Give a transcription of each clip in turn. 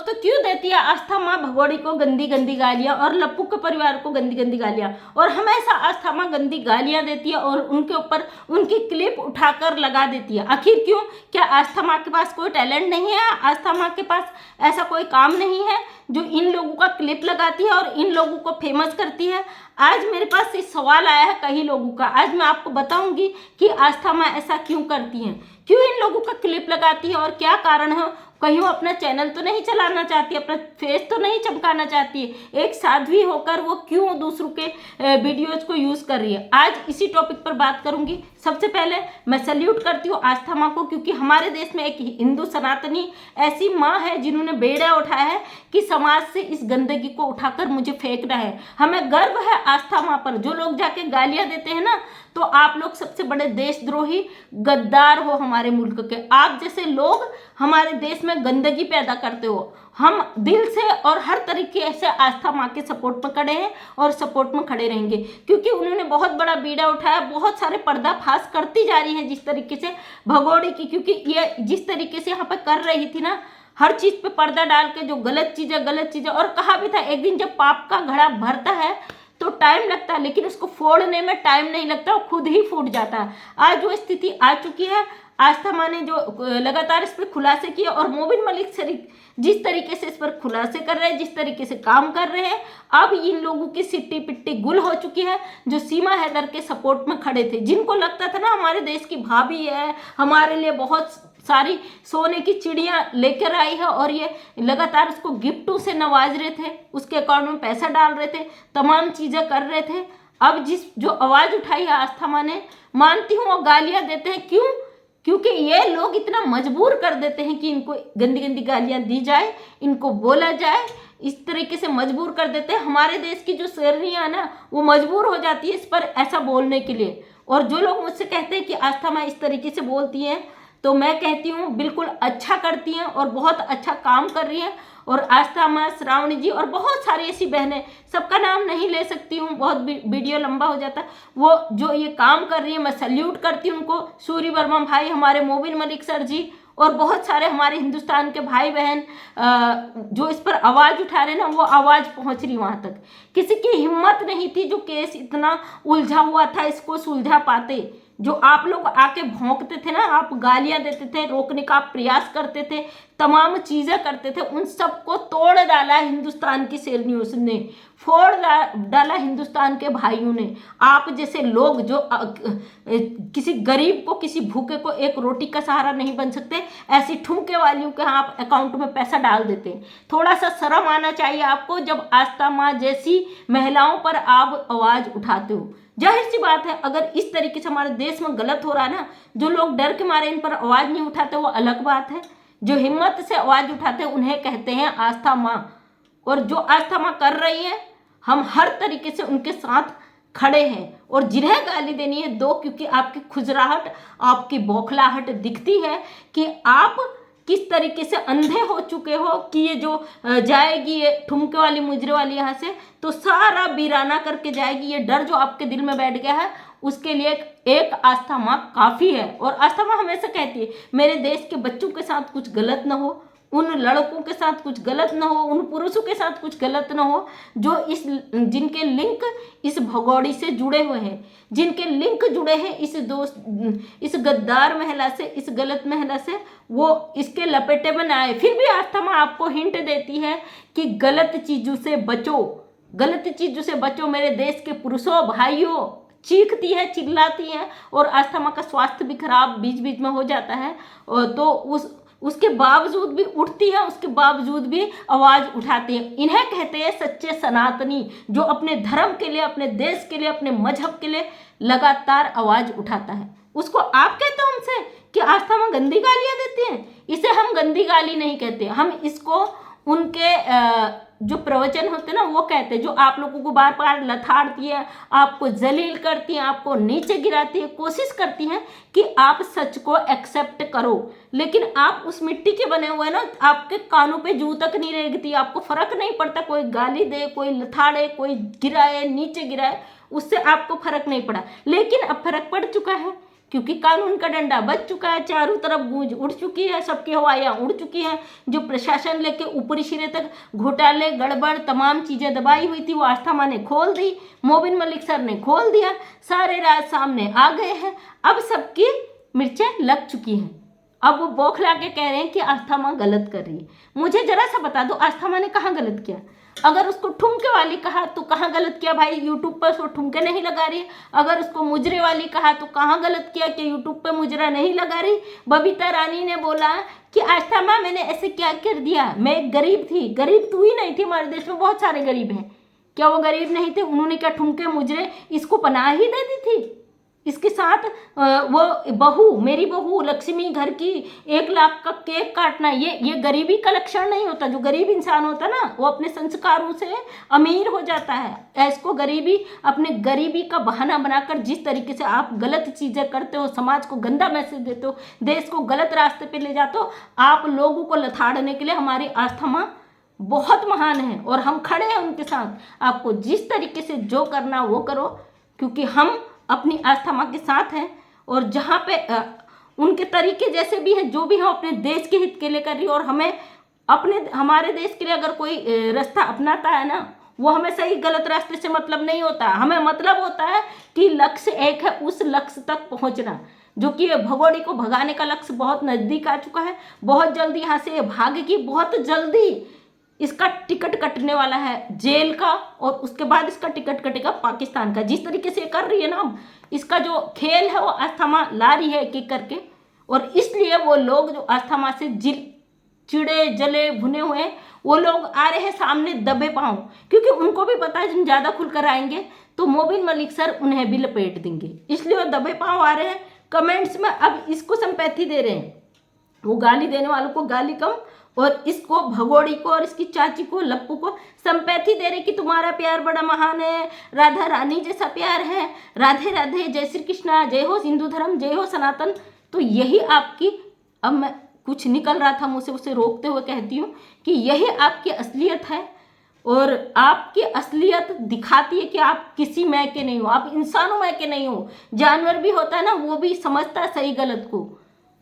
तो क्यों देती है आस्था माँ भगोड़ी को गंदी गंदी गालियाँ और लप्पू के परिवार को गंदी गंदी गालियाँ, और हमेशा आस्था माँ गंदी गालियाँ देती है और उनके ऊपर उनकी क्लिप उठाकर लगा देती है। आखिर क्यों? क्या आस्था माँ के पास कोई टैलेंट नहीं है? आस्था माँ के पास ऐसा कोई काम नहीं है जो इन लोगों का क्लिप लगाती है और इन लोगों को फेमस करती है? आज मेरे पास ये सवाल आया है कई लोगों का। आज मैं आपको बताऊंगी कि आस्था माँ ऐसा क्यों करती हैं, क्यों इन लोगों का क्लिप लगाती है और क्या कारण है। कहीं वो अपना चैनल तो नहीं चलाना चाहती, अपना फेस तो नहीं चमकाना चाहती, एक साध्वी होकर वो क्यों दूसरों के वीडियोज को यूज़ कर रही है। आज इसी टॉपिक पर बात करूंगी। सबसे पहले मैं सल्यूट करती हूँ आस्था माँ को, क्योंकि हमारे देश में एक हिंदू सनातनी ऐसी माँ है जिन्होंने बेड़ा उठाया है कि समाज से इस गंदगी को उठाकर मुझे फेंकना है। हमें गर्व है आस्था माँ पर। जो लोग जाके गालियाँ देते हैं ना, तो आप लोग सबसे बड़े देशद्रोही गद्दार हो हमारे मुल्क के। आप जैसे लोग हमारे देश में गंदगी पैदा करते हो। हम दिल से और हर तरीके से आस्था माँ के सपोर्ट में खड़े हैं और सपोर्ट में खड़े रहेंगे, क्योंकि उन्होंने बहुत बड़ा बीड़ा उठाया, बहुत सारे पर्दाफाश करती जा रही है जिस तरीके से भगोड़ी की। क्योंकि ये जिस तरीके से यहाँ पर कर रही थी ना, हर चीज पे पर्दा डाल के जो गलत चीज है, और कहा भी था एक दिन जब पाप का घड़ा भरता है तो टाइम लगता है, लेकिन उसको फोड़ने में टाइम नहीं लगता, वो खुद ही फूट जाता है। आज वो स्थिति आ चुकी है। आस्था माँ ने जो लगातार इस पर खुलासे किए, और मोबिन मलिक शरीफ जिस तरीके से इस पर खुलासे कर रहे हैं, जिस तरीके से काम कर रहे हैं, अब इन लोगों की सिट्टी पिट्टी गुल हो चुकी है। जो सीमा हैदर के सपोर्ट में खड़े थे, जिनको लगता था ना हमारे देश की भाभी है, हमारे लिए बहुत सारी सोने की चिड़ियाँ लेकर आई है, और ये लगातार उसको गिफ्टों से नवाज रहे थे, उसके अकाउंट में पैसा डाल रहे थे, तमाम चीज़ें कर रहे थे। अब जो आवाज़ उठाई है आस्था माँ ने, मानती हूँ वो गालियाँ देते हैं। क्यों? क्योंकि ये लोग इतना मजबूर कर देते हैं कि इनको गंदी गंदी गालियाँ दी जाए, इनको बोला जाए, इस तरीके से मजबूर कर देते हैं। हमारे देश की जो शेरनियाँ ना, वो मजबूर हो जाती है इस पर ऐसा बोलने के लिए। और जो लोग मुझसे कहते हैं कि आस्था माँ इस तरीके से बोलती हैं, तो मैं कहती हूँ बिल्कुल अच्छा करती हैं और बहुत अच्छा काम कर रही हैं। और आस्था माँ, श्रावणी जी और बहुत सारी ऐसी बहनें, सबका नाम नहीं ले सकती हूँ, बहुत वीडियो लंबा हो जाता है, वो जो ये काम कर रही है, मैं सल्यूट करती हूँ उनको। सूरी वर्मा भाई, हमारे मोबिन मलिक सर जी, और बहुत सारे हमारे हिंदुस्तान के भाई बहन जो इस पर आवाज़ उठा रहे ना, वो आवाज़ पहुँच रही वहाँ तक। किसी की हिम्मत नहीं थी, जो केस इतना उलझा हुआ था, इसको सुलझा पाते। जो आप लोग आके भौंकते थे ना, आप गालियां देते थे, रोकने का प्रयास करते थे, तमाम चीज़ें करते थे, उन सबको तोड़ डाला हिंदुस्तान की शेरनियों ने, फोड़ डाला हिंदुस्तान के भाइयों ने। आप जैसे लोग जो किसी गरीब को, किसी भूखे को एक रोटी का सहारा नहीं बन सकते, ऐसी ठुमके वालियों के आप अकाउंट में पैसा डाल देते हैं। थोड़ा सा शर्म आना चाहिए आपको, जब आस्था माँ जैसी महिलाओं पर आप आवाज़ उठाते हो। जाहिर सी बात है, अगर इस तरीके से हमारे देश में गलत हो रहा है ना, जो लोग डर के मारे इन पर आवाज़ नहीं उठाते वो अलग बात है, जो हिम्मत से आवाज़ उठाते हैं उन्हें कहते हैं आस्था माँ। और जो आस्था माँ कर रही है, हम हर तरीके से उनके साथ खड़े हैं। और जिन्हें गाली देनी है दो, क्योंकि आपकी खुजराहट, आपकी बौखलाहट दिखती है कि आप किस तरीके से अंधे हो चुके हो कि ये जो जाएगी, ये ठुमके वाली मुजरे वाली यहाँ से, तो सारा वीराना करके जाएगी। ये डर जो आपके दिल में बैठ गया है, उसके लिए एक आस्था माँ काफ़ी है। और आस्था माँ हमेशा कहती है मेरे देश के बच्चों के साथ कुछ गलत ना हो, उन लड़कों के साथ कुछ गलत ना हो, उन पुरुषों के साथ कुछ गलत ना हो जो जिनके लिंक इस भगोड़ी से जुड़े हुए हैं, जिनके लिंक जुड़े हैं इस गद्दार महिला से, इस गलत महिला से, वो इसके लपेटे में ना आए। फिर भी आस्था माँ आपको हिंट देती है कि गलत चीज़ों से बचो, गलत चीज़ों से बचो मेरे देश के पुरुषों भाइयों। चीखती है, चिल्लाती है, और आस्था माँ का स्वास्थ्य भी खराब बीच बीच में हो जाता है, और तो उसके बावजूद भी उठती है, उसके बावजूद भी आवाज़ उठाती है। इन्हें कहते हैं सच्चे सनातनी, जो अपने धर्म के लिए, अपने देश के लिए, अपने मजहब के लिए लगातार आवाज़ उठाता है। उसको आप कहते हो हमसे कि आस्था माँ गंदी गालियाँ देती हैं? इसे हम गंदी गाली नहीं कहते, हम इसको उनके जो प्रवचन होते हैं ना, वो कहते हैं, जो आप लोगों को बार बार लथाड़ती है, आपको जलील करती है, आपको नीचे गिराती है, कोशिश करती हैं कि आप सच को एक्सेप्ट करो। लेकिन आप उस मिट्टी के बने हुए ना, आपके कानों पे जू तक नहीं रेंगती, आपको फर्क नहीं पड़ता, कोई गाली दे, कोई लथाड़े, कोई गिराए, नीचे गिराए, उससे आपको फर्क नहीं पड़ा। लेकिन अब फर्क पड़ चुका है, क्योंकि कानून का डंडा बज चुका है, चारों तरफ गूंज उड़ चुकी है, सबकी हवाइयाँ उड़ चुकी हैं। जो प्रशासन लेके ऊपरी सिरे तक घोटाले गड़बड़ तमाम चीज़ें दबाई हुई थी वो आस्था माँ ने खोल दी, मोबिन मलिक सर ने खोल दिया, सारे राज सामने आ गए हैं। अब सबकी मिर्चें लग चुकी हैं। अब वो बौखला के कह रहे हैं कि आस्था माँ गलत कर रही है। मुझे जरा सा बता दो, आस्था माँ ने कहाँ गलत किया? अगर उसको ठुमके वाली कहा तो कहाँ गलत किया भाई? यूट्यूब पर उसको ठुमके नहीं लगा रही। अगर उसको मुजरे वाली कहा तो कहाँ गलत किया कि यूट्यूब पर मुजरा नहीं लगा रही। बबीता रानी ने बोला कि आस्था माँ मैंने ऐसे क्या कर दिया, मैं एक गरीब थी। गरीब तू ही नहीं थी, हमारे देश में बहुत सारे गरीब हैं। क्या वो गरीब नहीं थे? उन्होंने क्या ठुमके मुजरे इसको पनाह ही दे दी थी? इसके साथ वो बहू, मेरी बहू लक्ष्मी घर की 1 लाख का केक काटना, ये गरीबी का लक्षण नहीं होता। जो गरीब इंसान होता है ना वो अपने संस्कारों से अमीर हो जाता है। ऐसको गरीबी, अपने गरीबी का बहाना बनाकर जिस तरीके से आप गलत चीज़ें करते हो, समाज को गंदा मैसेज देते हो, देश को गलत रास्ते पे ले जाते हो, आप लोगों को लथाड़ने के लिए हमारी आस्था माँ बहुत महान है और हम खड़े हैं उनके साथ। आपको जिस तरीके से जो करना वो करो, क्योंकि हम अपनी आस्था माँ के साथ हैं। और जहाँ पे उनके तरीके जैसे भी हैं, जो भी हम अपने देश के हित के लिए कर रही है, और हमें हमारे देश के लिए अगर कोई रास्ता अपनाता है ना, वो हमें सही गलत रास्ते से मतलब नहीं होता। हमें मतलब होता है कि लक्ष्य एक है, उस लक्ष्य तक पहुँचना, जो कि भगोड़ी को भगाने का लक्ष्य बहुत नज़दीक आ चुका है। बहुत जल्दी यहाँ से भागेगी, बहुत जल्दी इसका टिकट कटने वाला है जेल का, और उसके बाद इसका टिकट कटेगा पाकिस्तान का। जिस तरीके से कर रही है ना, इसका जो खेल है वो आस्था माँ ला रही है एक करके। और इसलिए वो लोग जो आस्था माँ से चिड़े जले भुने हुए वो लोग आ रहे हैं सामने दबे पांव, क्योंकि उनको भी पता है ज़्यादा खुलकर आएंगे तो मोबिन मलिक सर उन्हें भी लपेट देंगे, इसलिए वो दबे पांव आ रहे हैं। कमेंट्स में अब इसको संपैथी दे रहे हैं, वो गाली देने वालों को गाली कम, और इसको भगोड़ी को और इसकी चाची को लप्पू को संपैथी दे रहे कि तुम्हारा प्यार बड़ा महान है, राधा रानी जैसा प्यार है, राधे राधे, जय श्री कृष्णा, जय हो हिंदू धर्म, जय हो सनातन। तो यही आपकी, अब मैं कुछ निकल रहा था मुझसे, उसे रोकते हुए कहती हूँ कि यही आपकी असलियत है। और आपकी असलियत दिखाती है कि आप किसी मैं के नहीं हो, आप इंसानों में के नहीं हो। जानवर भी होता है ना, वो भी समझता है सही गलत को,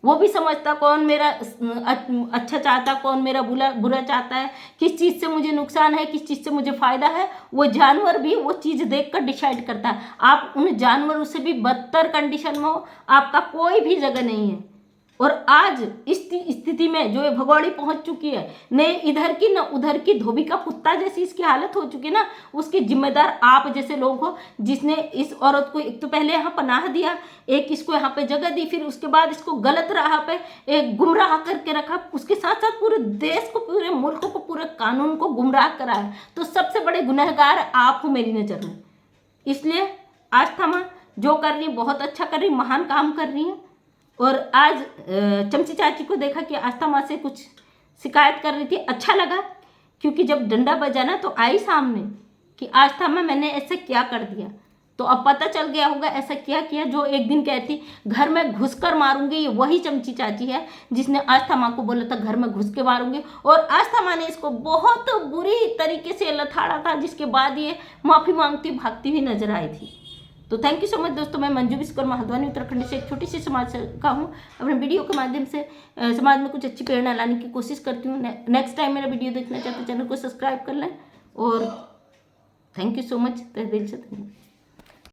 वो भी समझता कौन मेरा अच्छा चाहता, कौन मेरा बुरा चाहता है, किस चीज़ से मुझे नुकसान है, किस चीज़ से मुझे फ़ायदा है। वो जानवर भी वो चीज़ देखकर डिसाइड करता है। आप उन जानवरों से भी बदतर कंडीशन में हो, आपका कोई भी जगह नहीं है। और आज इस स्थिति में जो ये भगोड़ी पहुंच चुकी है, न इधर की न उधर की, धोबी का कुत्ता जैसी इसकी हालत हो चुकी है ना, उसके जिम्मेदार आप जैसे लोग हो, जिसने इस औरत को एक तो पहले यहाँ पनाह दिया, एक इसको यहाँ पे जगह दी, फिर उसके बाद इसको गलत राह पे एक गुमराह करके रखा, उसके साथ साथ पूरे देश को, पूरे मुल्क को, पूरे कानून को गुमराह कराया। तो सबसे बड़े गुनहगार आप हो मेरी नज़र में। इसलिए आस्था माँ जो कर रही बहुत अच्छा कर रही, महान काम कर रही है। और आज चमची चाची को देखा कि आस्था माँ से कुछ शिकायत कर रही थी, अच्छा लगा, क्योंकि जब डंडा बजा ना तो आई सामने कि आस्था माँ मैंने ऐसा क्या कर दिया। तो अब पता चल गया होगा ऐसा क्या किया। जो एक दिन कहती घर में घुसकर मारूंगी, ये वही चमची चाची है जिसने आस्था माँ को बोला था घर में घुस के मारूंगी, और आस्था माँ ने इसको बहुत बुरी तरीके से लथाड़ा था, जिसके बाद ये माफ़ी मांगती भागती हुई नजर आई थी। तो थैंक यू सो मच दोस्तों। मैं मंजू विश्वकर्मा हल्द्वानी उत्तराखंड से एक छोटी सी समाज का हूँ। अपने वीडियो के माध्यम से समाज में कुछ अच्छी प्रेरणा लाने की कोशिश करती हूँ। नेक्स्ट टाइम मेरा वीडियो देखना चाहते चैनल को सब्सक्राइब कर लें। और थैंक यू सो मच, तहे दिल से धन्यवाद।